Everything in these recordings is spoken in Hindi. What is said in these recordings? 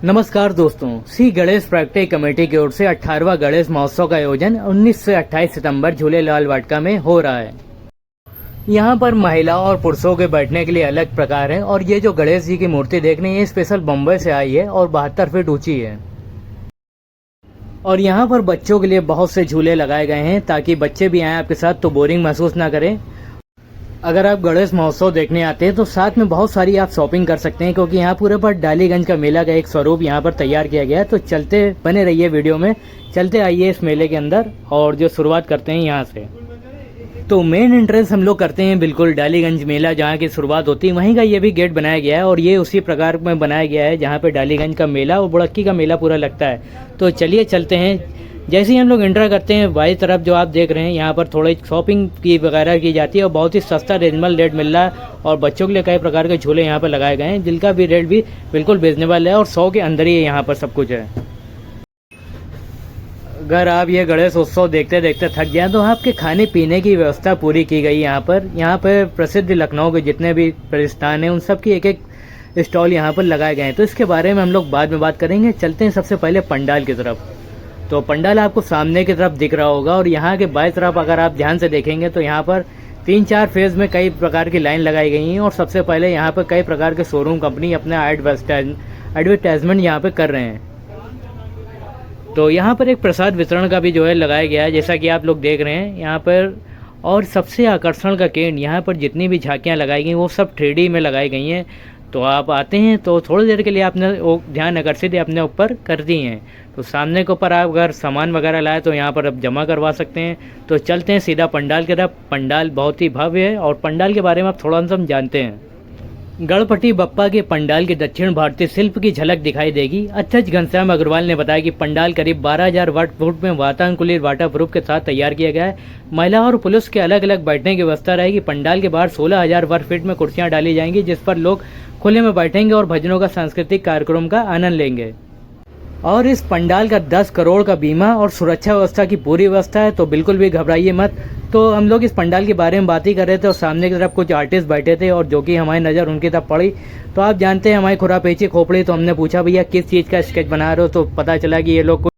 नमस्कार दोस्तों, श्री गणेश प्रैक्टिस कमेटी की ओर से 18वां गणेश महोत्सव का आयोजन 19 से 28 सितंबर झूलेलाल वाटिका में हो रहा है। यहाँ पर महिलाओं और पुरुषों के बैठने के लिए अलग प्रकार है और ये जो गणेश जी की मूर्ति देखने ये स्पेशल बम्बई से आई है और 72 फीट ऊंची है। और यहाँ पर बच्चों के लिए बहुत से झूले लगाए गए हैं ताकि बच्चे भी आए आपके साथ तो बोरिंग महसूस ना करें। अगर आप गणेश महोत्सव देखने आते हैं तो साथ में बहुत सारी आप शॉपिंग कर सकते हैं क्योंकि यहाँ पूरे पर डालीगंज का मेला का एक स्वरूप यहाँ पर तैयार किया गया है। तो चलते बने रहिए वीडियो में, चलते आइए इस मेले के अंदर और जो शुरुआत करते हैं यहाँ से। तो मेन एंट्रेंस हम लोग करते हैं बिल्कुल डालीगंज मेला जहाँ की शुरुआत होती है, वहीं का ये भी गेट बनाया गया है और ये उसी प्रकार में बनाया गया है जहाँ पे डालीगंज का मेला और बुड़क्की का मेला पूरा लगता है। तो चलिए चलते हैं। जैसे ही हम लोग एंटर करते हैं बाई तरफ जो आप देख रहे हैं यहाँ पर थोड़ी शॉपिंग की वगैरह की जाती है और बहुत ही सस्ता रिजनेबल रेट मिल रहा है और बच्चों के लिए कई प्रकार के झूले यहाँ पर लगाए गए हैं जिनका भी रेट भी बिल्कुल रिजनेबल है और 100 के अंदर ही यहाँ पर सब कुछ है। अगर आप ये गणेश उत्सव देखते देखते थक जाएं तो आपके खाने पीने की व्यवस्था पूरी की गई यहाँ पर प्रसिद्ध लखनऊ के जितने भी प्रतिष्ठान हैं उन सब की एक एक स्टॉल यहाँ पर लगाए गए हैं। तो इसके बारे में हम लोग बाद में बात करेंगे। चलते हैं सबसे पहले पंडाल की तरफ। तो पंडाल आपको सामने की तरफ दिख रहा होगा और यहाँ के बाएं तरफ अगर आप ध्यान से देखेंगे तो यहाँ पर 3-4 फेज में कई प्रकार की लाइन लगाई गई हैं और सबसे पहले यहाँ पर कई प्रकार के शोरूम कंपनी अपने एडवर्टाइजमेंट यहाँ पे कर रहे हैं। तो यहाँ पर एक प्रसाद वितरण का भी जो है लगाया गया है जैसा कि आप लोग देख रहे हैं यहाँ पर। और सबसे आकर्षण का केंद्र यहाँ पर जितनी भी झांकियाँ लगाई गई वो सब 3D में लगाई गई हैं। तो आप आते हैं तो थोड़ी देर के लिए आपने वो ध्यान आकर्षित अपने ऊपर कर दी हैं। तो सामने के ऊपर आप अगर सामान वगैरह लाए तो यहाँ पर आप जमा करवा सकते हैं। तो चलते हैं सीधा पंडाल की तरफ। पंडाल बहुत ही भव्य है और पंडाल के बारे में आप थोड़ा सा जानते हैं। गणपति बप्पा के पंडाल के दक्षिण भारतीय शिल्प की झलक दिखाई देगी। अध्यक्ष घनश्याम अग्रवाल ने बताया कि पंडाल करीब 12,000 वर्ग फुट में वातानुकूलित वाटरप्रूफ के साथ तैयार किया गया है। महिला और पुरुष के अलग अलग बैठने की व्यवस्था रहेगी। पंडाल के बाहर 16,000 वर्ग फीट में कुर्सियां डाली जाएंगी जिस पर लोग खुले में बैठेंगे और भजनों का सांस्कृतिक कार्यक्रम का आनंद लेंगे। और इस पंडाल का 10 करोड़ का बीमा और सुरक्षा व्यवस्था की पूरी व्यवस्था है, तो बिल्कुल भी घबराइए मत। तो हम लोग इस पंडाल के बारे में बात ही कर रहे थे और सामने की तरफ कुछ आर्टिस्ट बैठे थे और जो कि हमारी नज़र उनकी तरफ पड़ी। तो आप जानते हैं हमारी खुरापेची खोपड़ी, तो हमने पूछा भैया किस चीज़ का स्केच बना रहे हो, तो पता चला कि ये लोग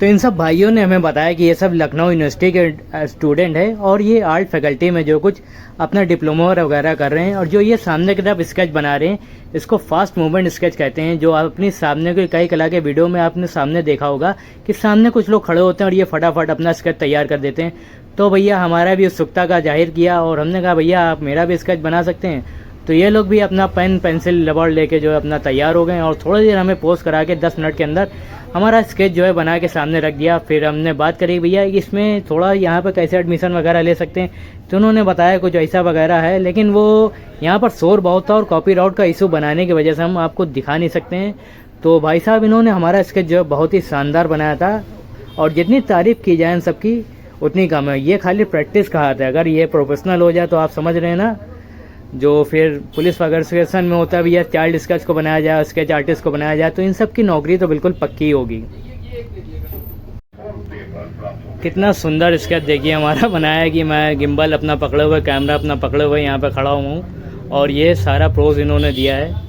तो इन सब भाइयों ने हमें बताया कि ये सब लखनऊ यूनिवर्सिटी के स्टूडेंट है और ये आर्ट फैकल्टी में जो कुछ अपना डिप्लोमा वगैरह कर रहे हैं। और जो ये सामने की तरफ स्केच बना रहे हैं इसको फास्ट मूवमेंट स्केच कहते हैं। जो आप अपनी सामने के कई कला के वीडियो में आपने सामने देखा होगा कि सामने कुछ लोग खड़े होते हैं और ये फटाफट अपना स्केच तैयार कर देते हैं। तो भैया हमारा भी उत्सुकता का जाहिर किया और हमने कहा भैया आप मेरा भी स्केच बना सकते हैं। तो ये लोग भी अपना पेन पेंसिल रबड़ लेके जो है अपना तैयार हो गए और थोड़ी देर हमें पोज करा के 10 मिनट के अंदर हमारा स्केच जो है बना के सामने रख दिया। फिर हमने बात करी भैया इसमें थोड़ा यहाँ पर कैसे एडमिशन वगैरह ले सकते हैं, तो उन्होंने बताया कुछ ऐसा वगैरह है लेकिन वो यहाँ पर शोर बहुत था और कॉपीराइट का इशू बनाने की वजह से हम आपको दिखा नहीं सकते हैं। तो भाई साहब इन्होंने हमारा स्केच जो है बहुत ही शानदार बनाया था और जितनी तारीफ़ की जाए इन सबकी उतनी कम है। ये खाली प्रैक्टिस का हाथ है, अगर ये प्रोफेशनल हो जाए तो आप समझ रहे हैं ना, जो फिर पुलिस वगैरह में होता है भैया चाइल्ड स्केच को बनाया जाए, स्केच आर्टिस्ट को बनाया जाए, तो इन सब की नौकरी तो बिल्कुल पक्की होगी। कितना सुंदर स्केच देखिए हमारा बनाया है कि मैं गिम्बल अपना पकड़े हुए, कैमरा अपना पकड़े हुए यहाँ पे खड़ा हूँ और ये सारा प्रोज इन्होंने दिया है।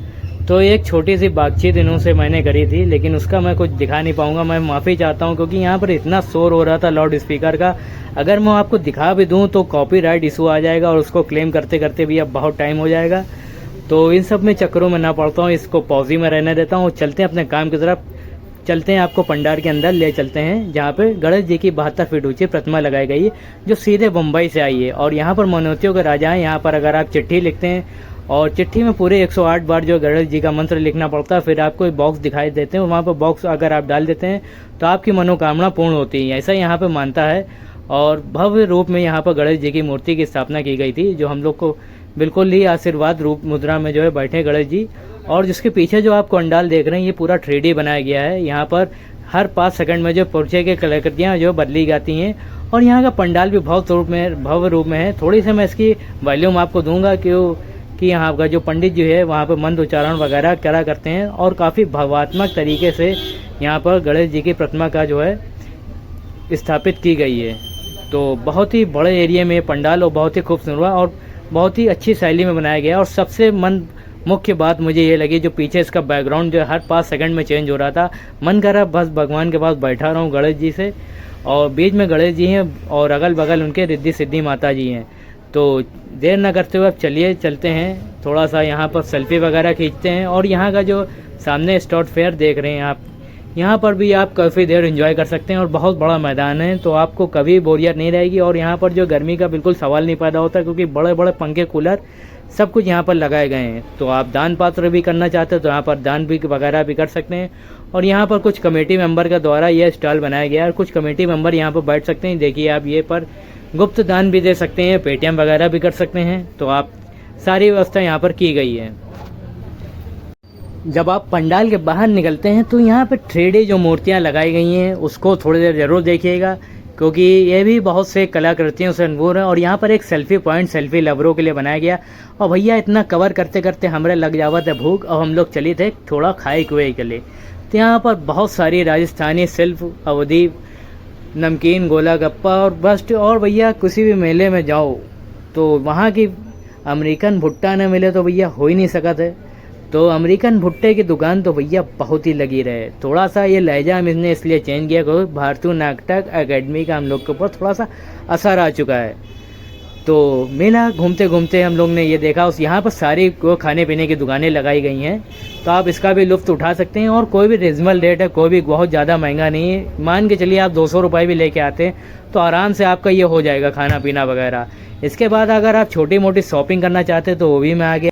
तो एक छोटी सी बातचीत इन्होंने मैंने करी थी लेकिन उसका मैं कुछ दिखा नहीं पाऊंगा, मैं माफ़ी चाहता हूं क्योंकि यहाँ पर इतना शोर हो रहा था लाउड स्पीकर का। अगर मैं आपको दिखा भी दूं तो कॉपीराइट इशू आ जाएगा और उसको क्लेम करते करते भी अब बहुत टाइम हो जाएगा। तो इन सब में चक्करों में ना पड़ता हूँ, इसको पॉज ही में रहने देता हूँ। चलते हैं अपने काम की तरफ, चलते हैं आपको पंडाल के अंदर ले चलते हैं जहाँ पे गणेश जी की 72 फीट ऊंची प्रतिमा लगाई गई है जो सीधे मुंबई से आई है। और यहाँ पर मनोतियों के राजा हैं। यहाँ पर अगर आप चिट्ठी लिखते हैं और चिट्ठी में पूरे 108 बार जो गणेश जी का मंत्र लिखना पड़ता है, फिर आपको एक बॉक्स दिखाई देते हैं, वहाँ पर बॉक्स अगर आप डाल देते हैं तो आपकी मनोकामना पूर्ण होती है, ऐसा यहाँ पे मानता है। और भव्य रूप में यहाँ पर गणेश जी की मूर्ति की स्थापना की गई थी जो हम लोग को बिल्कुल ही आशीर्वाद रूप मुद्रा में जो है बैठे गणेश जी। और जिसके पीछे जो आप पंडाल देख रहे हैं ये पूरा 3D बनाया गया है। यहाँ पर हर 5 सेकंड में जो पुर्चे के कलाकृतियाँ जो बदली जाती हैं और यहाँ का पंडाल भी भव्य रूप में है। थोड़ी सी मैं इसकी वॉल्यूम आपको दूंगा कि यहाँ का जो पंडित जी है वहाँ पर मंत्र उच्चारण वगैरह करा करते हैं और काफ़ी भावात्मक तरीके से यहाँ पर गणेश जी की प्रतिमा का जो है स्थापित की गई है। तो बहुत ही बड़े एरिया में पंडाल और बहुत ही खूबसूरत और बहुत ही अच्छी शैली में बनाया गया और सबसे मुख्य बात मुझे ये लगी, जो पीछे इसका बैकग्राउंड जो हर 5 सेकंड में चेंज हो रहा था। मन कर रहा बस भगवान के पास बैठा रहूँ गणेश जी से, और बीच में गणेश जी हैं और अगल बगल उनके रिद्धि सिद्धि माता जी हैं। तो देर न करते हुए अब चलिए चलते हैं, थोड़ा सा यहाँ पर सेल्फी वगैरह खींचते हैं। और यहाँ का जो सामने स्टॉट फेयर देख रहे हैं आप, यहाँ पर भी आप काफ़ी देर एंजॉय कर सकते हैं और बहुत बड़ा मैदान है, तो आपको कभी बोरियत नहीं रहेगी। और यहाँ पर जो गर्मी का बिल्कुल सवाल नहीं पैदा होता, क्योंकि बड़े बड़े पंखे, कूलर सब कुछ यहाँ पर लगाए गए हैं। तो आप दान पात्र भी करना चाहते हो तो यहाँ पर दान भी वगैरह भी कर सकते हैं। और यहाँ पर कुछ कमेटी मेंबर के द्वारा यह स्टॉल बनाया गया है और कुछ कमेटी मेंबर यहाँ पर बैठ सकते हैं। देखिए आप ये पर गुप्त दान भी दे सकते हैं, पेटीएम वगैरह भी कर सकते हैं। तो आप सारी व्यवस्था यहाँ पर की गई है। जब आप पंडाल के बाहर निकलते हैं तो यहाँ पर 3D जो मूर्तियाँ लगाई गई हैं उसको थोड़ी देर ज़रूर देखिएगा, क्योंकि ये भी बहुत से कलाकृतियों से अनूर है। और यहाँ पर एक सेल्फी पॉइंट सेल्फी लवरों के लिए बनाया गया। और भैया इतना कवर करते करते हमारे लग जावा था भूख, और हम लोग चले थे थोड़ा खाए कुए के लिए। तो यहाँ पर बहुत सारी राजस्थानी शिल्प, अवधी, नमकीन, गोला गप्पा और बस्ट। और भैया किसी भी मेले में जाओ तो वहाँ की अमेरिकन भुट्टा न मिले तो भैया हो ही नहीं सकता है। तो अमेरिकन भुट्टे की दुकान तो भैया बहुत ही लगी रहे। थोड़ा सा ये लहजा हम इसने इसलिए चेंज किया क्योंकि भारतीय नाटक अकेडमी का हम लोग के ऊपर थोड़ा सा असर आ चुका है। तो मेला घूमते घूमते हम लोग ने ये देखा, उस यहाँ पर सारी खाने पीने की दुकानें लगाई गई हैं, तो आप इसका भी लुत्फ़ उठा सकते हैं। और कोई भी रिजनेबल रेट है, कोई भी बहुत ज़्यादा महंगा नहीं है। मान के चलिए आप 200 रुपये भी लेके आते हैं तो आराम से आपका ये हो जाएगा खाना पीना वगैरह। इसके बाद अगर आप छोटी मोटी शॉपिंग करना चाहते हैं तो वो भी मैं आगे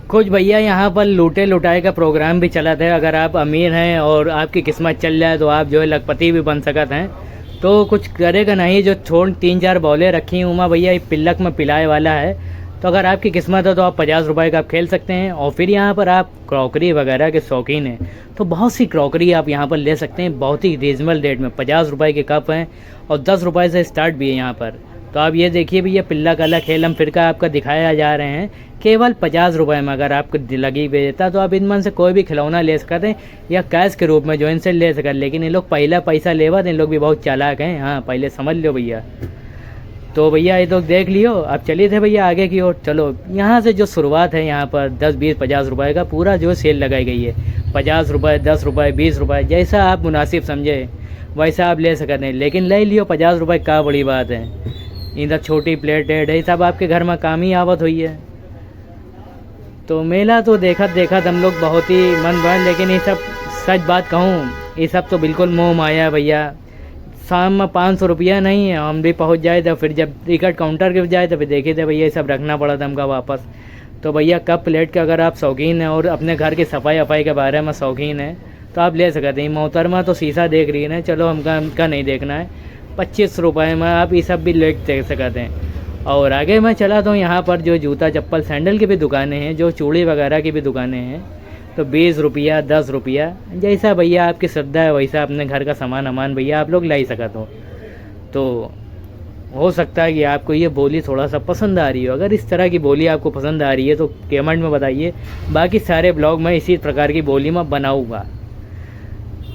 कुछ भैया यहाँ पर लूटे लुटाए का प्रोग्राम भी चला था। अगर आप अमीर हैं और आपकी किस्मत चल जाए तो आप जो है लखपति भी बन सकते हैं। तो कुछ करेगा नहीं, जो छोड़ 3-4 बॉलें रखी उमा भैया पिल्लक में पिलाए वाला है। तो अगर आपकी किस्मत है तो आप 50 रुपये का आप खेल सकते हैं। और फिर यहाँ पर आप क्रॉकरी वगैरह के शौकीन हैं तो बहुत सी क्रॉकरी आप यहाँ पर ले सकते हैं, बहुत ही रीजनेबल रेट में। 50 रुपये के कप हैं और 10 रुपये से स्टार्ट भी है यहाँ पर। तो आप ये देखिए भैया पिल्ला काला खेल हम फिर का आपका दिखाया जा रहे हैं केवल 50 रुपये में। अगर आपको लगी बेचता तो आप इनमें से कोई भी खिलौना ले सकते हैं या कैश के रूप में जो इनसे ले सकते। लेकिन इन लोग पहला पैसा लेवा, इन लोग भी बहुत चालाक हैं, हाँ पहले समझ लो भैया। तो भैया ये तो देख लियो, आप चलिए थे भैया आगे की ओर। चलो यहाँ से जो शुरुआत है यहाँ पर 10, 20, 50 रुपये का पूरा जो सेल लगाई गई है। 50 रुपये, 10 रुपये, 20 रुपये, जैसा आप मुनासिब समझे वैसा आप ले सकते हैं। लेकिन ले लियो 50 रुपये का बड़ी बात है। इधर छोटी प्लेट है, ये सब आपके घर में काम ही आवत हुई है। तो मेला तो देखत हम लोग बहुत ही मन बन, लेकिन ये सब सच बात कहूँ ये सब तो बिल्कुल मोह माया है भैया। शाम में 500 रुपया नहीं है, हम भी पहुँच जाए तो फिर जब टिकट काउंटर के जाए तो फिर देखे थे भैया ये सब रखना पड़ा था हमका वापस। तो भैया कप प्लेट के अगर आप शौकीन हैं और अपने घर की सफाई वफाई के बारे में शौकीन है तो आप ले सकते हैं। मोहतरमा तो शीशा देख रही है ना, चलो हमका नहीं देखना है। 25 रुपये में आप ये सब भी ले देख सकते हैं। और आगे मैं चला तो यहाँ पर जो जूता चप्पल सैंडल की भी दुकानें हैं, जो चूड़ी वगैरह की भी दुकानें हैं, तो 20 रुपया, 10 रुपया, जैसा भैया आपकी श्रद्धा है वैसा अपने घर का सामान भैया आप लोग ला ही सकते हो। तो हो सकता है कि आपको ये बोली थोड़ा सा पसंद आ रही हो। अगर इस तरह की बोली आपको पसंद आ रही है तो कमेंट में बताइए, बाकी सारे ब्लॉग में इसी प्रकार की बोली में बनाऊँगा।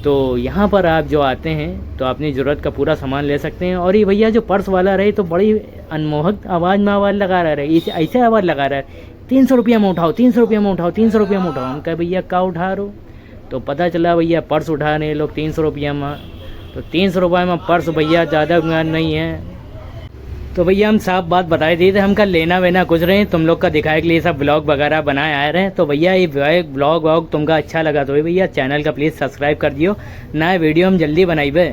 तो यहाँ पर आप जो आते हैं तो अपनी ज़रूरत का पूरा सामान ले सकते हैं। और ये भैया जो पर्स वाला रहे तो बड़ी अनमोहक आवाज़ में आवाज़ लगा रहा है, इसे ऐसे आवाज़ लगा रहा है 300 रुपया में उठाओ, 300 रुपया में उठाओ, 300 रुपया में उठाओ। हम कहे भैया का उठा रहे हो? तो पता चला भैया पर्स उठा रहे लोग 300 रुपया में। तो 300 रुपये में पर्स भैया ज़्यादा नहीं है। तो भैया हम साफ बात बताए दी थे, हमका लेना वेना कुछ रहे हैं, तुम लोग का दिखाए के लिए सब ब्लॉग वगैरह बनाए आए रहे हैं। तो भैया ये ब्लॉग तुमका अच्छा लगा तो भैया चैनल का प्लीज़ सब्सक्राइब कर दियो, नया वीडियो हम जल्दी बनाइबे।